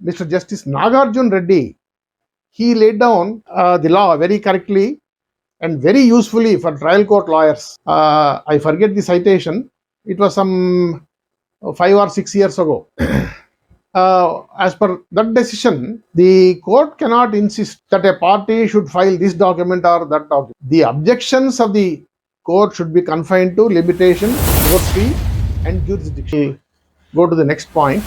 Mr. Justice Nagarjun Reddy, he laid down the law very correctly and very usefully for trial court lawyers. I forget the citation. It was some 5 or 6 years ago. As per that decision, the court cannot insist that a party should file this document or that document. The objections of the court should be confined to limitation, court fee, and jurisdiction. Go to the next point.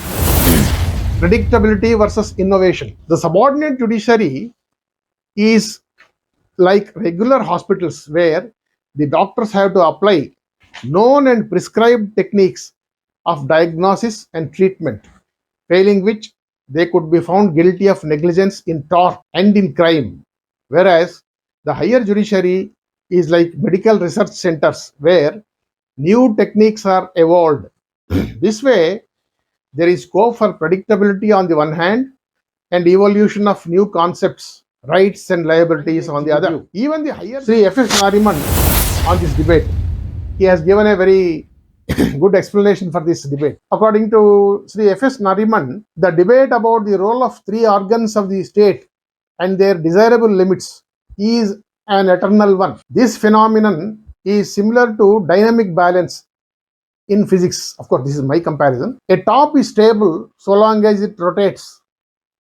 Predictability versus innovation. The subordinate judiciary is like regular hospitals where the doctors have to apply known and prescribed techniques of diagnosis and treatment, failing which they could be found guilty of negligence in tort and in crime. Whereas the higher judiciary is like medical research centers where new techniques are evolved. This way, there is scope for predictability on the one hand and evolution of new concepts, rights and liabilities on the other. Even the higher Sri F.S. Nariman on this debate, he has given a very good explanation for this debate. According to Sri F.S. Nariman, the debate about the role of three organs of the state and their desirable limits is an eternal one. This phenomenon is similar to dynamic balance in physics. Of course, this is my comparison. A top is stable so long as it rotates.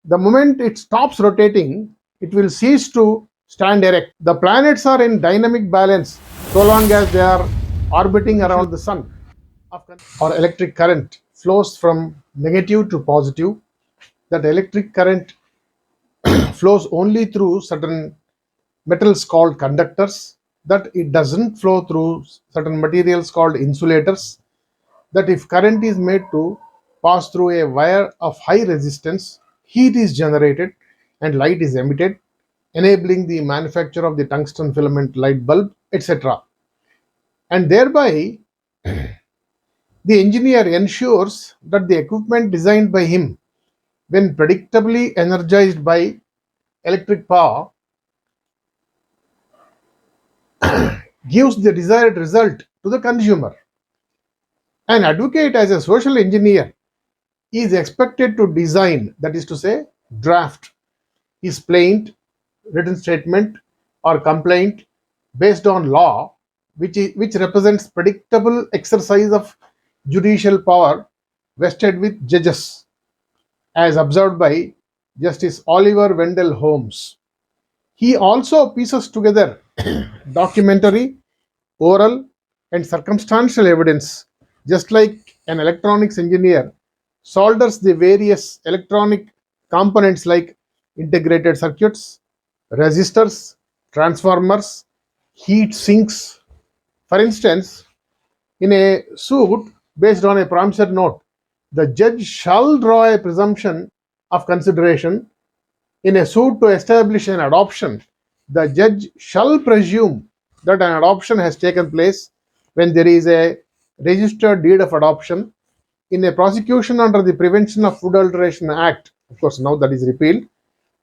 The moment it stops rotating, it will cease to stand erect. The planets are in dynamic balance so long as they are orbiting around the sun. Or electric current flows from negative to positive. That electric current flows only through certain metals called conductors, that it doesn't flow through certain materials called insulators, that if current is made to pass through a wire of high resistance, heat is generated and light is emitted, enabling the manufacture of the tungsten filament light bulb, etc. And thereby, the engineer ensures that the equipment designed by him, when predictably energized by electric power, gives the desired result to the consumer. An advocate as a social engineer is expected to design, that is to say, draft his plaint, written statement, or complaint based on law, which represents predictable exercise of judicial power vested with judges, as observed by Justice Oliver Wendell Holmes. He also pieces together documentary, oral, and circumstantial evidence, just like an electronics engineer solders the various electronic components like integrated circuits, resistors, transformers, heat sinks. For instance, in a suit based on a promissory note, the judge shall draw a presumption of consideration. In a suit to establish an adoption, the judge shall presume that an adoption has taken place when there is a registered deed of adoption. In a prosecution under the Prevention of Food Adulteration Act, of course, now that is repealed,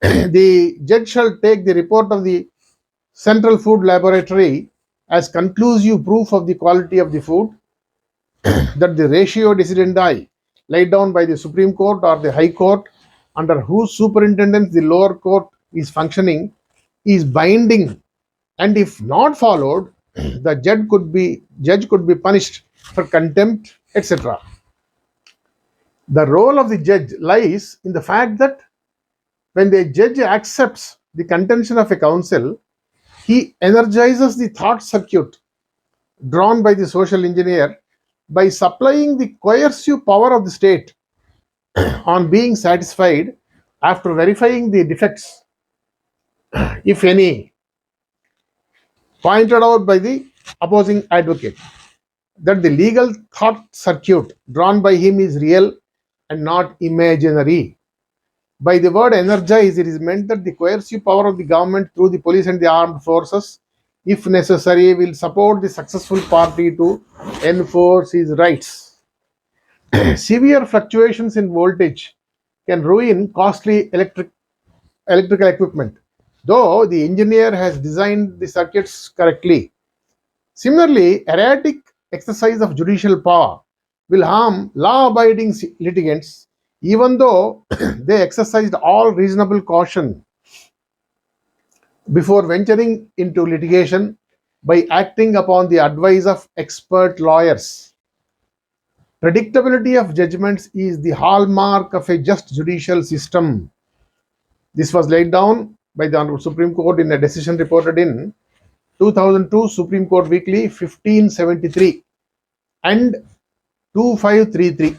the judge shall take the report of the Central Food Laboratory as conclusive proof of the quality of the food, that the ratio decidendi laid down by the Supreme Court or the High Court, under whose superintendence the lower court is functioning, is binding, and if not followed, the judge could be punished for contempt, etc. The role of the judge lies in the fact that when the judge accepts the contention of a counsel, he energizes the thought circuit drawn by the social engineer by supplying the coercive power of the state on being satisfied after verifying the defects, if any, pointed out by the opposing advocate, that the legal thought circuit drawn by him is real and not imaginary. By the word energize, it is meant that the coercive power of the government through the police and the armed forces, if necessary, will support the successful party to enforce his rights. Severe fluctuations in voltage can ruin costly electrical equipment, though the engineer has designed the circuits correctly. Similarly, erratic exercise of judicial power will harm law-abiding litigants even though they exercised all reasonable caution before venturing into litigation by acting upon the advice of expert lawyers. Predictability of judgments is the hallmark of a just judicial system. This was laid down by the Honorable Supreme Court in a decision reported in 2002 Supreme Court Weekly 1573 and 2533.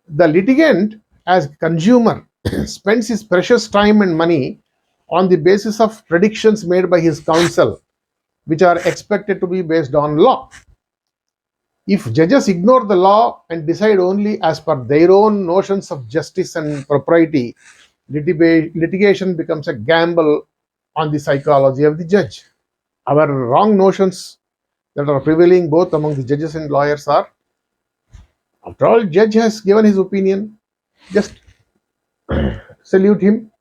The litigant, as consumer, spends his precious time and money on the basis of predictions made by his counsel, which are expected to be based on law. If judges ignore the law and decide only as per their own notions of justice and propriety, litigation becomes a gamble on the psychology of the judge. Our wrong notions that are prevailing both among the judges and lawyers are, after all, judge has given his opinion, just salute him,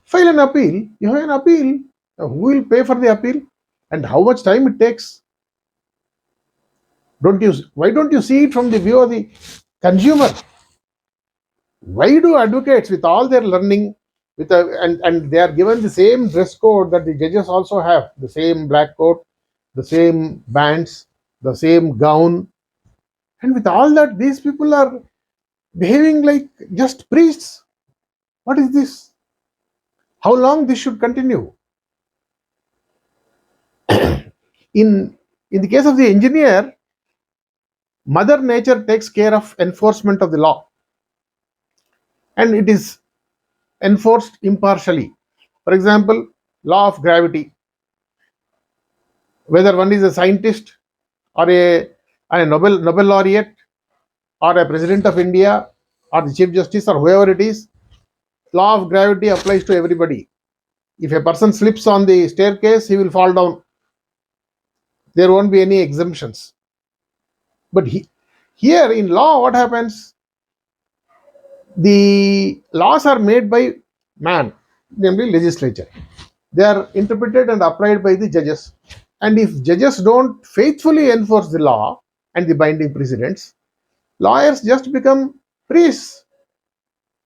file an appeal. You have an appeal. Who will pay for the appeal and how much time it takes? Don't you? Why don't you see it from the view of the consumer? Why do advocates, with all their learning, and they are given the same dress code that the judges also have, the same black coat, the same bands, the same gown, and with all that, these people are behaving like just priests. What is this? How long this should continue? In the case of the engineer, Mother Nature takes care of enforcement of the law, and it is enforced impartially. For example, law of gravity. Whether one is a scientist or a Nobel laureate or a president of India or the chief justice or whoever it is, law of gravity applies to everybody. If a person slips on the staircase, he will fall down. There won't be any exemptions. But here in law, what happens? The laws are made by man, namely legislature. They are interpreted and applied by the judges. And if judges don't faithfully enforce the law and the binding precedents, lawyers just become priests,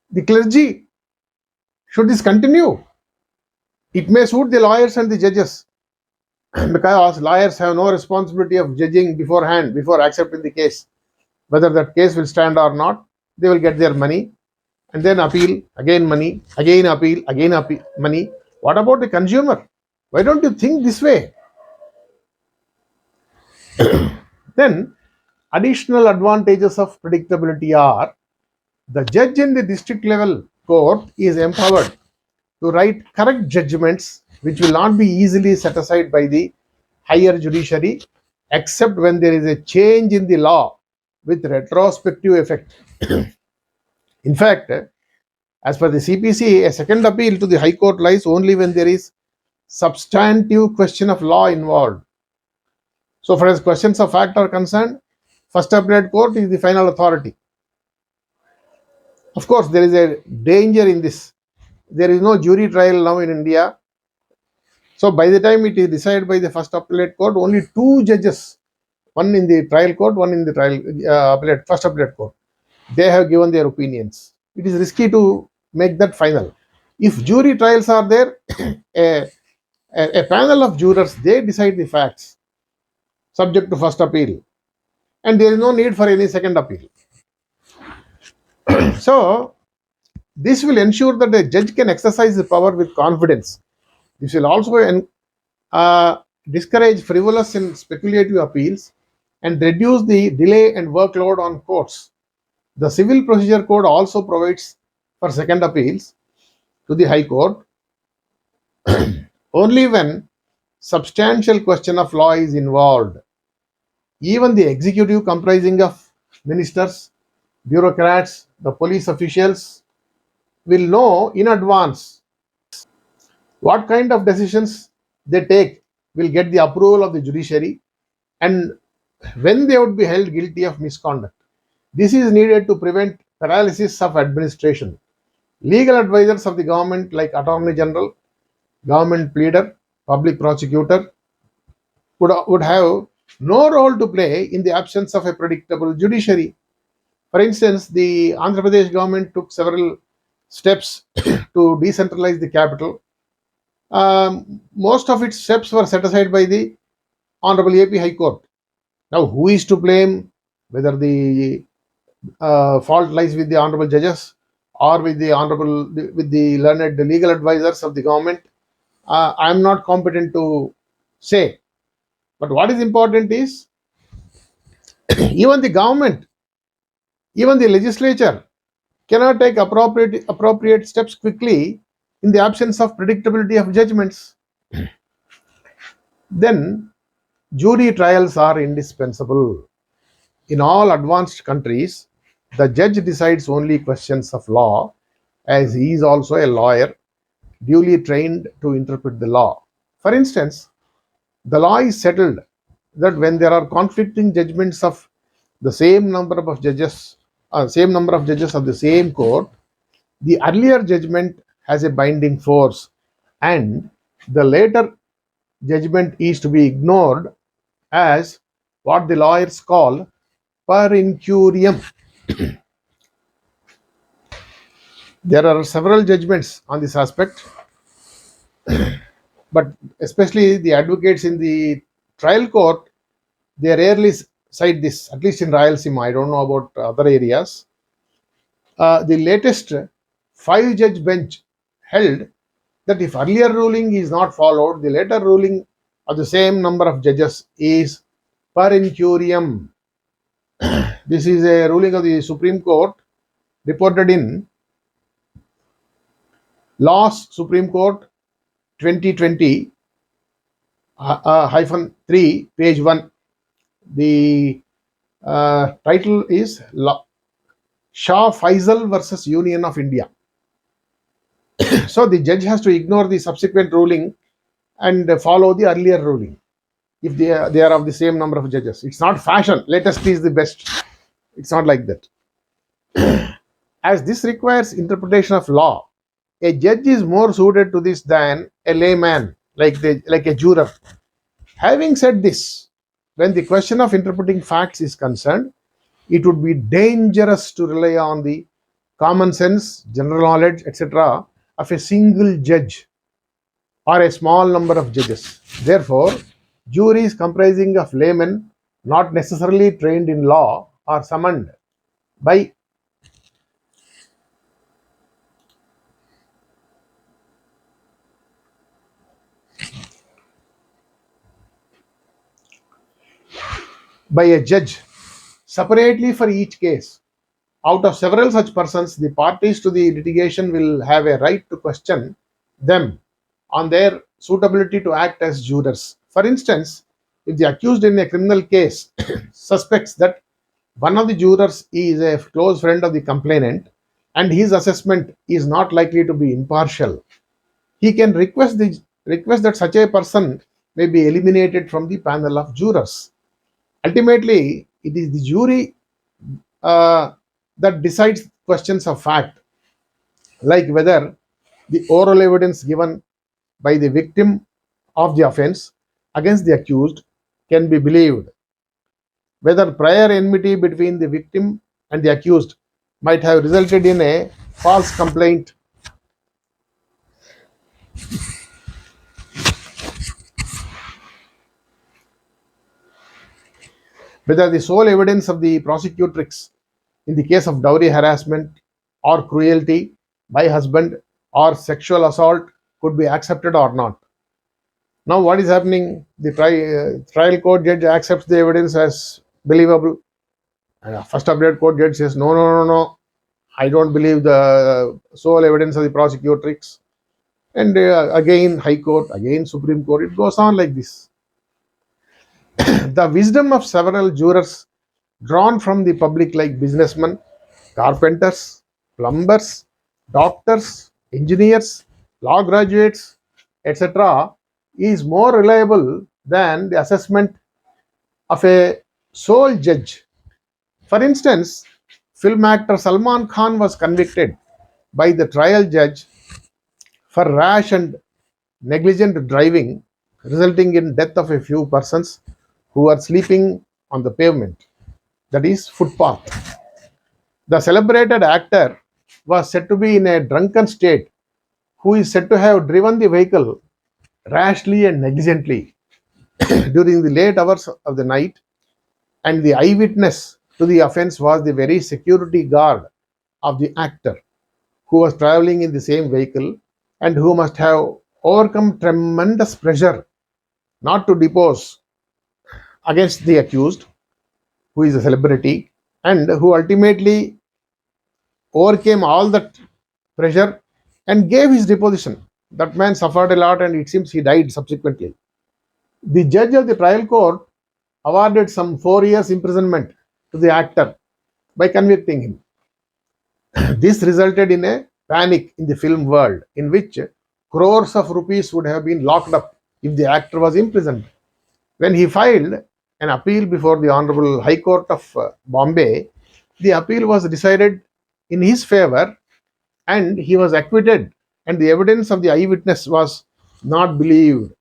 the clergy. Should this continue? It may suit the lawyers and the judges because lawyers have no responsibility of judging beforehand, before accepting the case. Whether that case will stand or not, they will get their money and then appeal, again money, again appeal, again appeal, money. What about the consumer? Why don't you think this way? Then, additional advantages of predictability are the judge in the district level court is empowered to write correct judgments which will not be easily set aside by the higher judiciary except when there is a change in the law with retrospective effect. In fact, as per the CPC, a second appeal to the High Court lies only when there is substantive question of law involved. So far as questions of fact are concerned, First Appellate Court is the final authority. Of course, there is a danger in this. There is no jury trial now in India. So by the time it is decided by the First Appellate Court, only two judges, one in the trial court, one in the First Appellate Court, they have given their opinions. It is risky to make that final. If jury trials are there, a panel of jurors, they decide the facts subject to first appeal, and there is no need for any second appeal. So this will ensure that a judge can exercise the power with confidence. This will also discourage frivolous and speculative appeals and reduce the delay and workload on courts. The Civil Procedure Code also provides for second appeals to the High Court only when substantial question of law is involved. Even the executive, comprising of ministers, bureaucrats, the police officials, will know in advance what kind of decisions they take will get the approval of the judiciary and when they would be held guilty of misconduct. This is needed to prevent paralysis of administration. Legal advisors of the government, like Attorney General, government pleader, public prosecutor, would have no role to play in the absence of a predictable judiciary. For instance, the Andhra Pradesh government took several steps to decentralize the capital. Most of its steps were set aside by the Honorable AP High Court. Now, who is to blame? Whether the fault lies with the honorable judges or with the learned legal advisors of the government, I am not competent to say. But what is important is even the government, even the legislature cannot take appropriate steps quickly in the absence of predictability of judgments. Then jury trials are indispensable. In all advanced countries, the judge decides only questions of law, as he is also a lawyer duly trained to interpret the law. For instance, the law is settled that when there are conflicting judgments of the same number of judges of the same court, the earlier judgment has a binding force, and the later judgment is to be ignored as what the lawyers call per incurium. There are several judgments on this aspect, but especially the advocates in the trial court, they rarely cite this, at least in Rayalaseema. I don't know about other areas. The latest five-judge bench held that if earlier ruling is not followed, the later ruling of the same number of judges is per incurium. This is a ruling of the Supreme Court reported in Laws Supreme Court 2020 hyphen 3, page 1. The title is Shah Faisal versus Union of India. So the judge has to ignore the subsequent ruling and follow the earlier ruling if they are of the same number of judges. It's not fashion. Latest is the best. It's not like that. As this requires interpretation of law, a judge is more suited to this than a layman, like a juror. Having said this, when the question of interpreting facts is concerned, it would be dangerous to rely on the common sense, general knowledge, etc., of a single judge or a small number of judges. Therefore, juries comprising of laymen not necessarily trained in law are summoned by a judge separately for each case. Out of several such persons, the parties to the litigation will have a right to question them on their suitability to act as jurors. For instance, if the accused in a criminal case suspects that one of the jurors is a close friend of the complainant and his assessment is not likely to be impartial, he can request that such a person may be eliminated from the panel of jurors. Ultimately, it is the jury uh, that decides questions of fact, like whether the oral evidence given by the victim of the offense against the accused can be believed, whether prior enmity between the victim and the accused might have resulted in a false complaint, whether the sole evidence of the prosecutrix in the case of dowry harassment or cruelty by husband or sexual assault could be accepted or not. Now, what is happening? The trial court judge accepts the evidence as believable, and a first upgrade court judge says, no, no, no, no, I don't believe the sole evidence of the prosecutrix. And again, High Court, again, Supreme Court, it goes on like this. The wisdom of several jurors drawn from the public, like businessmen, carpenters, plumbers, doctors, engineers, law graduates, etc., is more reliable than the assessment of a sole judge. For instance, film actor Salman Khan was convicted by the trial judge for rash and negligent driving, resulting in death of a few persons who were sleeping on the pavement, that is footpath. The celebrated actor was said to be in a drunken state, who is said to have driven the vehicle rashly and negligently during the late hours of the night, and the eyewitness to the offense was the very security guard of the actor, who was traveling in the same vehicle and who must have overcome tremendous pressure not to depose against the accused, who is a celebrity, and who ultimately overcame all that pressure and gave his deposition. That man suffered a lot and it seems he died subsequently. The judge of the trial court awarded some 4 years imprisonment to the actor by convicting him. This resulted in a panic in the film world, in which crores of rupees would have been locked up if the actor was imprisoned. When he filed an appeal before the Honorable High Court of Bombay, the appeal was decided in his favor and he was acquitted, and the evidence of the eyewitness was not believed.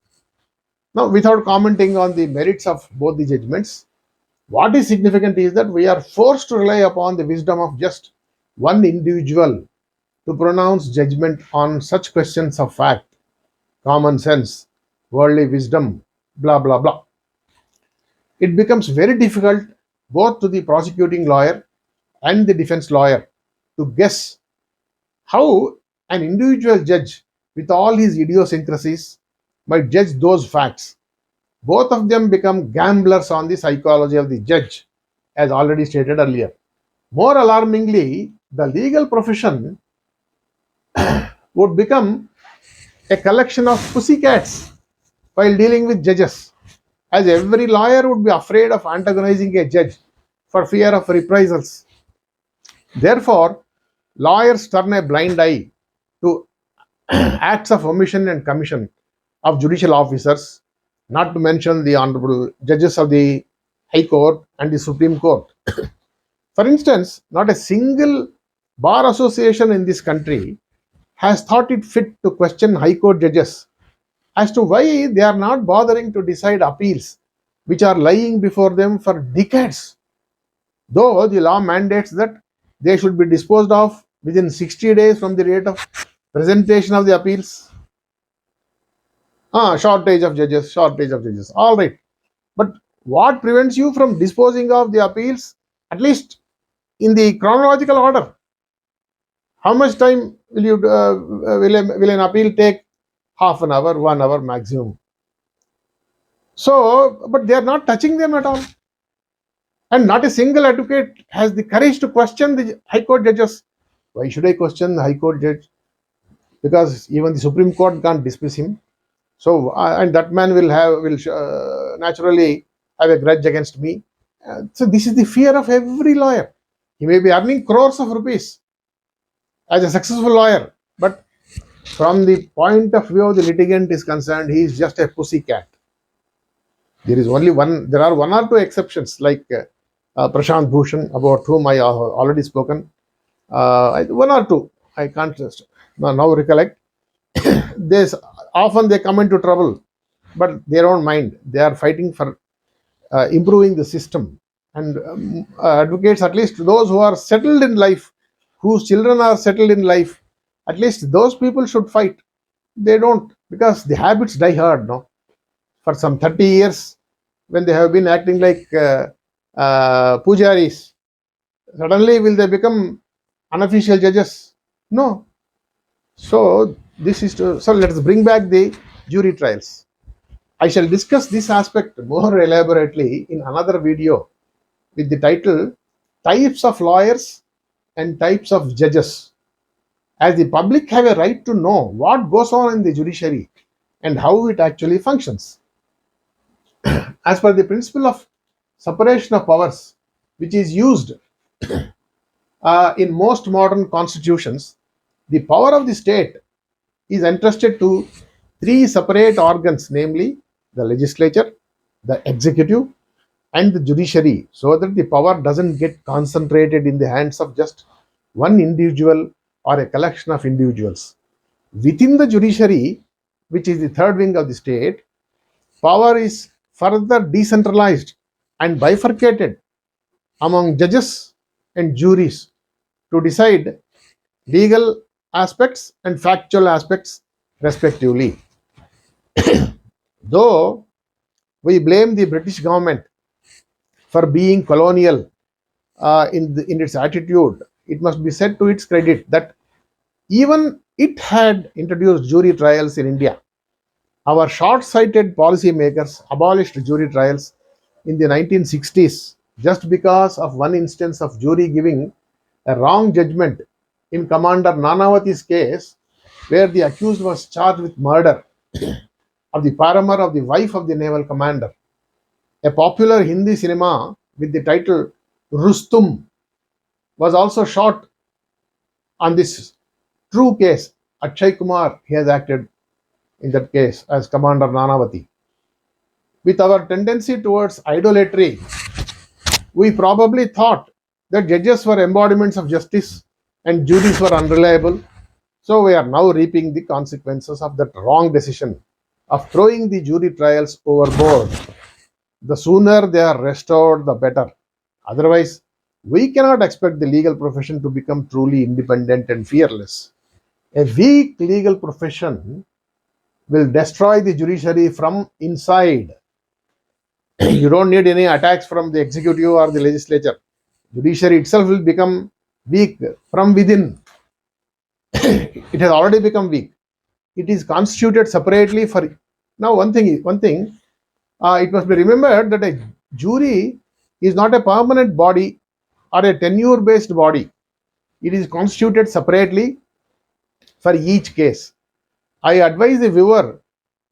Now, without commenting on the merits of both the judgments, what is significant is that we are forced to rely upon the wisdom of just one individual to pronounce judgment on such questions of fact, common sense, worldly wisdom, blah blah blah. It becomes very difficult both to the prosecuting lawyer and the defense lawyer to guess how an individual judge, with all his idiosyncrasies, might judge those facts. Both of them become gamblers on the psychology of the judge, as already stated earlier. More alarmingly, the legal profession would become a collection of pussycats while dealing with judges, as every lawyer would be afraid of antagonizing a judge for fear of reprisals. Therefore, lawyers turn a blind eye to acts of omission and commission of judicial officers, not to mention the honorable judges of the High Court and the Supreme Court. For instance, not a single bar association in this country has thought it fit to question High Court judges as to why they are not bothering to decide appeals which are lying before them for decades, though the law mandates that they should be disposed of within 60 days from the date of presentation of the appeals. Shortage of judges. All right. But what prevents you from disposing of the appeals, at least in the chronological order? How much time will an appeal take? Half an hour, 1 hour maximum. So, but they are not touching them at all. And not a single advocate has the courage to question the High Court judges. Why should I question the High Court judge? Because even the Supreme Court can't dismiss him. So, and that man will naturally have a grudge against me. So, this is the fear of every lawyer. He may be earning crores of rupees as a successful lawyer, but from the point of view of the litigant is concerned, he is just a pussy cat. There are one or two exceptions, like Prashant Bhushan, about whom I already spoken. One or two, I can't just now recollect. There's often they come into trouble, but they don't mind. They are fighting for improving the system. And advocates, at least those who are settled in life, whose children are settled in life, at least those people should fight. They don't, because the habits die hard. No, for some 30 years, when they have been acting like pujaris, suddenly will they become unofficial judges? No. So so let us bring back the jury trials. I shall discuss this aspect more elaborately in another video with the title Types of Lawyers and Types of Judges, as the public have a right to know what goes on in the judiciary and how it actually functions. As per the principle of separation of powers, which is used in most modern constitutions, the power of the state is entrusted to three separate organs, namely the legislature, the executive, and the judiciary, so that the power doesn't get concentrated in the hands of just one individual or a collection of individuals. Within the judiciary, which is the third wing of the state, power is further decentralized and bifurcated among judges and juries to decide legal aspects and factual aspects respectively. Though we blame the British government for being colonial in its attitude, it must be said to its credit that even it had introduced jury trials in India. Our short sighted policymakers abolished jury trials in the 1960s just because of one instance of jury giving a wrong judgment in Commander Nanavati's case, where the accused was charged with murder of the paramour of the wife of the naval commander. A popular Hindi cinema with the title Rustum was also shot on this true case. Akshay Kumar, he has acted in that case as Commander Nanavati. With our tendency towards idolatry, we probably thought that judges were embodiments of justice and juries were unreliable. So we are now reaping the consequences of that wrong decision of throwing the jury trials overboard. The sooner they are restored, the better. Otherwise, we cannot expect the legal profession to become truly independent and fearless. A weak legal profession will destroy the judiciary from inside. You don't need any attacks from the executive or the legislature. Judiciary itself will become weak from within. It has already become weak. It is constituted separately for now. One thing, it must be remembered that a jury is not a permanent body or a tenure-based body. It is constituted separately for each case. I advise the viewer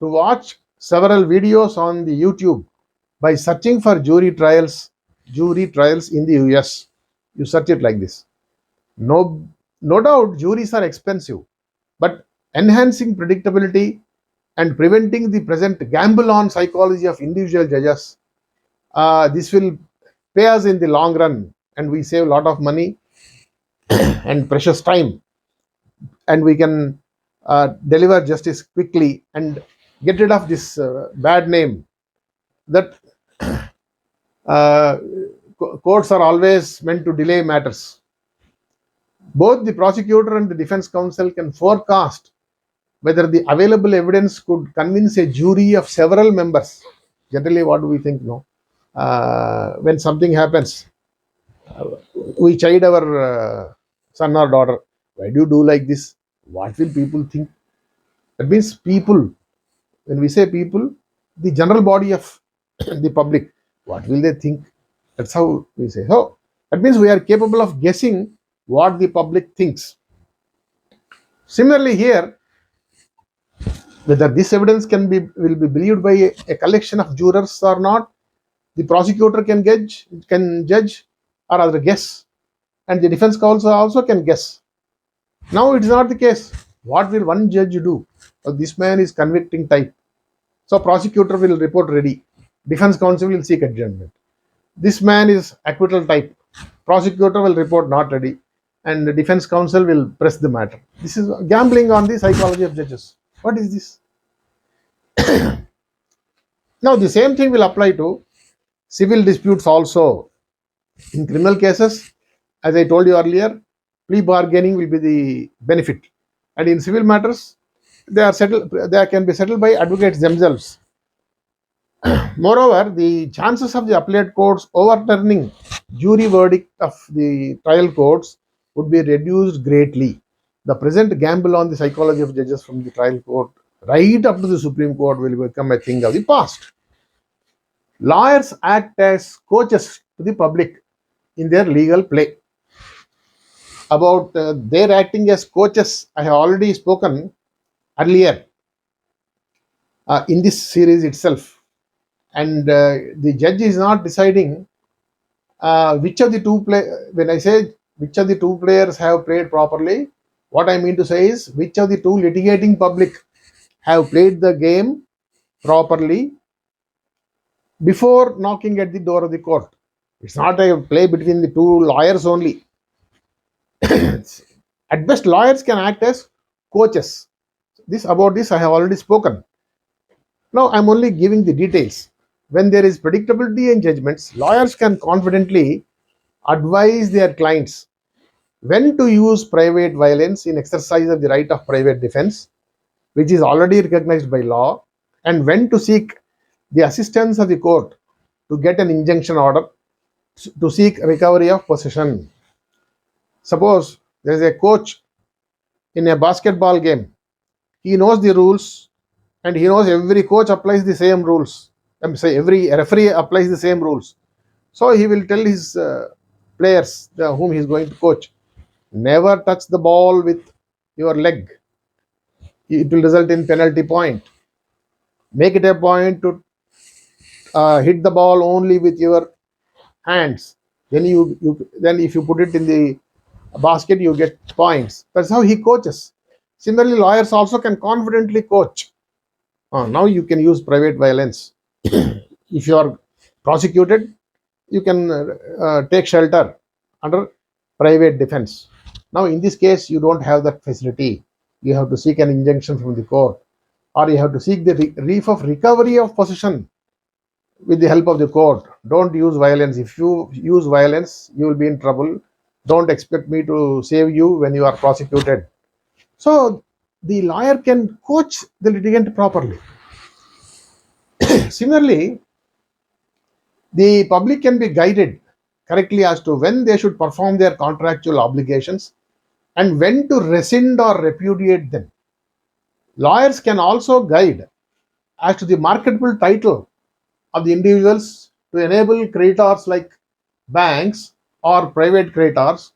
to watch several videos on the YouTube by searching for jury trials in the US. You search it like this. No, no doubt juries are expensive, but enhancing predictability and preventing the present gamble on psychology of individual judges, this will pay us in the long run, and we save a lot of money and precious time, and we can deliver justice quickly and get rid of this bad name that uh, courts are always meant to delay matters. Both the prosecutor and the defense counsel can forecast whether the available evidence could convince a jury of several members. Generally, what do we think? No, when something happens, we chide our son or daughter. Why do you do like this? What will people think? That means people. When we say people, the general body of the public, what will they think? That's how we say. So that means we are capable of guessing what the public thinks. Similarly, here, whether this evidence will be believed by a collection of jurors or not, the prosecutor can judge or rather guess, and the defense counsel also can guess. Now it is not the case. What will one judge do? Oh, this man is convicting type, so prosecutor will report ready. Defense counsel will seek adjournment. This man is acquittal type. Prosecutor will report not ready, and the defense counsel will press the matter. This is gambling on the psychology of judges. What is this? Now the same thing will apply to civil disputes also. In criminal cases, as I told you earlier, plea bargaining will be the benefit, and in civil matters, they are settled. They can be settled by advocates themselves. Moreover, the chances of the appellate courts overturning jury verdict of the trial courts would be reduced greatly. The present gamble on the psychology of judges from the trial court right up to the Supreme Court will become a thing of the past. Lawyers act as coaches to the public in their legal play. About their acting as coaches, I have already spoken earlier in this series itself. And the judge is not deciding which of the two play. When I say which of the two players have played properly, what I mean to say is which of the two litigating public have played the game properly before knocking at the door of the court. It's not a play between the two lawyers only. At best, lawyers can act as coaches. This I have already spoken. Now I'm only giving the details. When there is predictability in judgments, lawyers can confidently advise their clients when to use private violence in exercise of the right of private defense, which is already recognized by law, and when to seek the assistance of the court to get an injunction order to seek recovery of possession. Suppose there is a coach in a basketball game. He knows the rules and he knows every coach applies the same rules. Every referee applies the same rules. So he will tell his players whom he is going to coach, never touch the ball with your leg. It will result in penalty point. Make it a point to hit the ball only with your hands. Then if you put it in the basket, you get points. That's how he coaches. Similarly, lawyers also can confidently coach. Now you can use private violence. If you are prosecuted, you can take shelter under private defense. Now, in this case, you don't have that facility. You have to seek an injunction from the court, or you have to seek the relief of recovery of possession with the help of the court. Don't use violence. If you use violence, you will be in trouble. Don't expect me to save you when you are prosecuted. So, the lawyer can coach the litigant properly. Similarly, the public can be guided correctly as to when they should perform their contractual obligations and when to rescind or repudiate them. Lawyers can also guide as to the marketable title of the individuals to enable creditors like banks or private creditors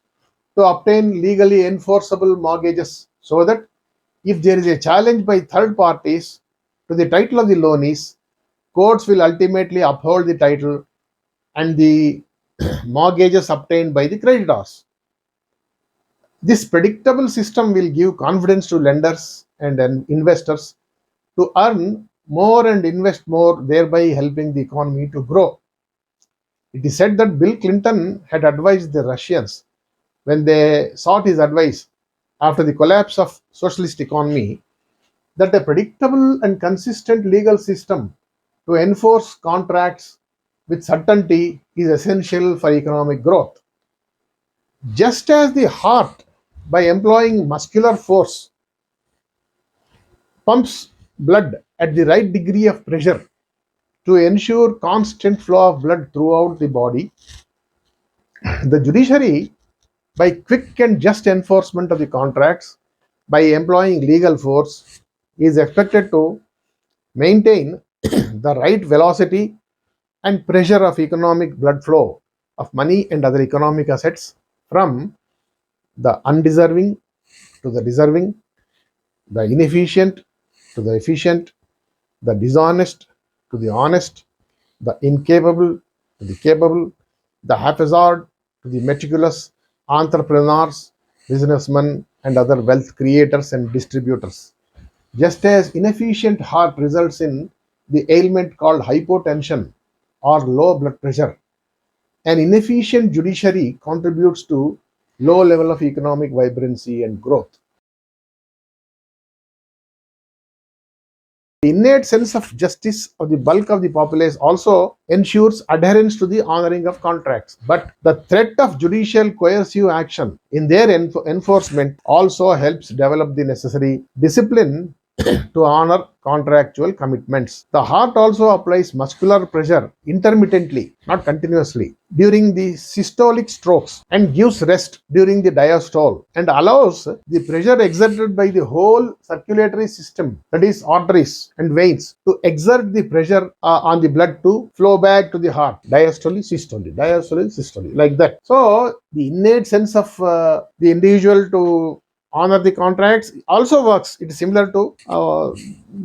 to obtain legally enforceable mortgages, so that if there is a challenge by third parties to the title of the loanees, courts will ultimately uphold the title and the mortgages obtained by the creditors. This predictable system will give confidence to lenders and investors to earn more and invest more, thereby helping the economy to grow. It is said that Bill Clinton had advised the Russians when they sought his advice after the collapse of socialist economy that a predictable and consistent legal system to enforce contracts with certainty is essential for economic growth. Just as the heart, by employing muscular force, pumps blood at the right degree of pressure to ensure constant flow of blood throughout the body, the judiciary, by quick and just enforcement of the contracts, by employing legal force, is expected to maintain the right velocity and pressure of economic blood flow of money and other economic assets from the undeserving to the deserving, the inefficient to the efficient, the dishonest to the honest, the incapable to the capable, the haphazard to the meticulous, entrepreneurs, businessmen, and other wealth creators and distributors. Just as inefficient heart results in the ailment called hypotension or low blood pressure, an inefficient judiciary contributes to low level of economic vibrancy and growth. The innate sense of justice of the bulk of the populace also ensures adherence to the honoring of contracts. But the threat of judicial coercive action in their enforcement also helps develop the necessary discipline to honor contractual commitments. The heart also applies muscular pressure intermittently, not continuously, during the systolic strokes and gives rest during the diastole and allows the pressure exerted by the whole circulatory system, that is, arteries and veins, to exert the pressure on the blood to flow back to the heart. Diastole, systole, like that. So, the innate sense of the individual to honor the contracts also works. It is similar to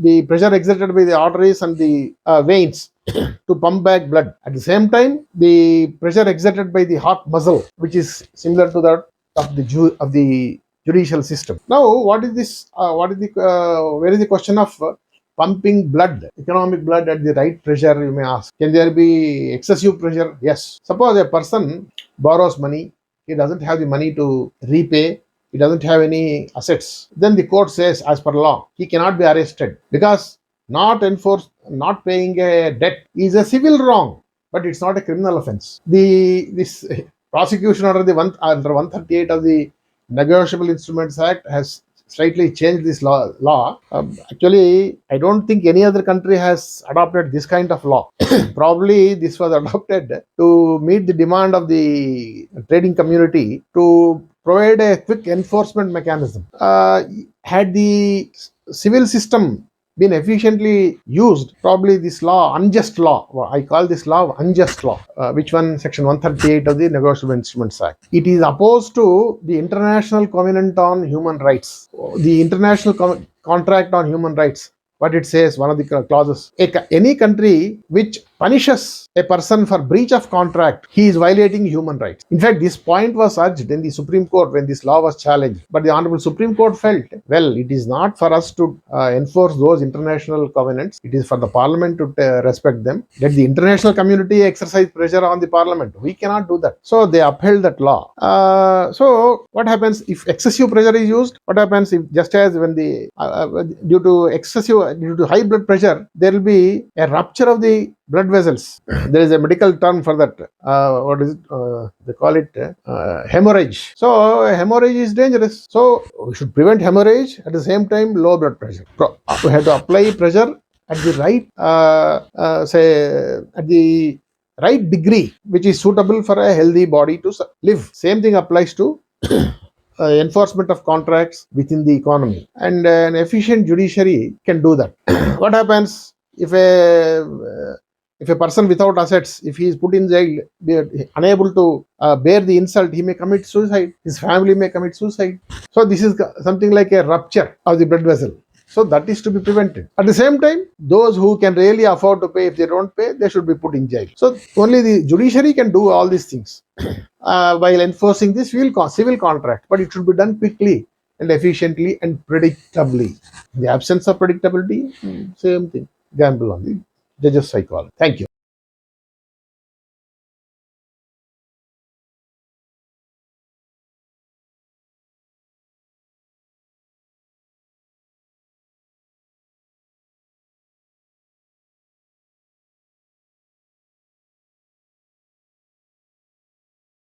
the pressure exerted by the arteries and the veins to pump back blood. At the same time, the pressure exerted by the heart muscle, which is similar to that of the judicial system. Now, what is this? Where is the question of pumping blood, economic blood at the right pressure? You may ask. Can there be excessive pressure? Yes. Suppose a person borrows money, he doesn't have the money to repay, he doesn't have any assets, then the court says, as per law, he cannot be arrested because not paying a debt is a civil wrong, but it's not a criminal offense. This prosecution under 138 of the Negotiable Instruments Act has slightly changed this law. Actually, I don't think any other country has adopted this kind of law. Probably this was adopted to meet the demand of the trading community to provide a quick enforcement mechanism. Had the civil system been efficiently used, probably this law, unjust law, I call this law unjust law, which one, section 138 of the Negotiable Instruments Act. It is opposed to the International Covenant on Human Rights, the International Contract on Human Rights. What it says, one of the clauses, any country which punishes a person for breach of contract, he is violating human rights. In fact, this point was urged in the Supreme Court when this law was challenged. But the Honorable Supreme Court felt, well, it is not for us to enforce those international covenants. It is for the Parliament to respect them. Let the international community exercise pressure on the Parliament. We cannot do that. So they upheld that law. So what happens if excessive pressure is used? What happens if, just as when the due to high blood pressure, there will be a rupture of the blood vessels. There is a medical term for that. What is it? They call it hemorrhage. So hemorrhage is dangerous. So we should prevent hemorrhage, at the same time low blood pressure. We have to apply pressure at the right, at the right degree, which is suitable for a healthy body to live. Same thing applies to enforcement of contracts within the economy, and an efficient judiciary can do that. What happens if a person without assets, if he is put in jail, unable to bear the insult, he may commit suicide. His family may commit suicide. So this is something like a rupture of the blood vessel. So that is to be prevented. At the same time, those who can really afford to pay, if they don't pay, they should be put in jail. So only the judiciary can do all these things while enforcing this civil contract. But it should be done quickly and efficiently and predictably. In the absence of predictability, same thing. Gamble on the judge's psychology. Thank you.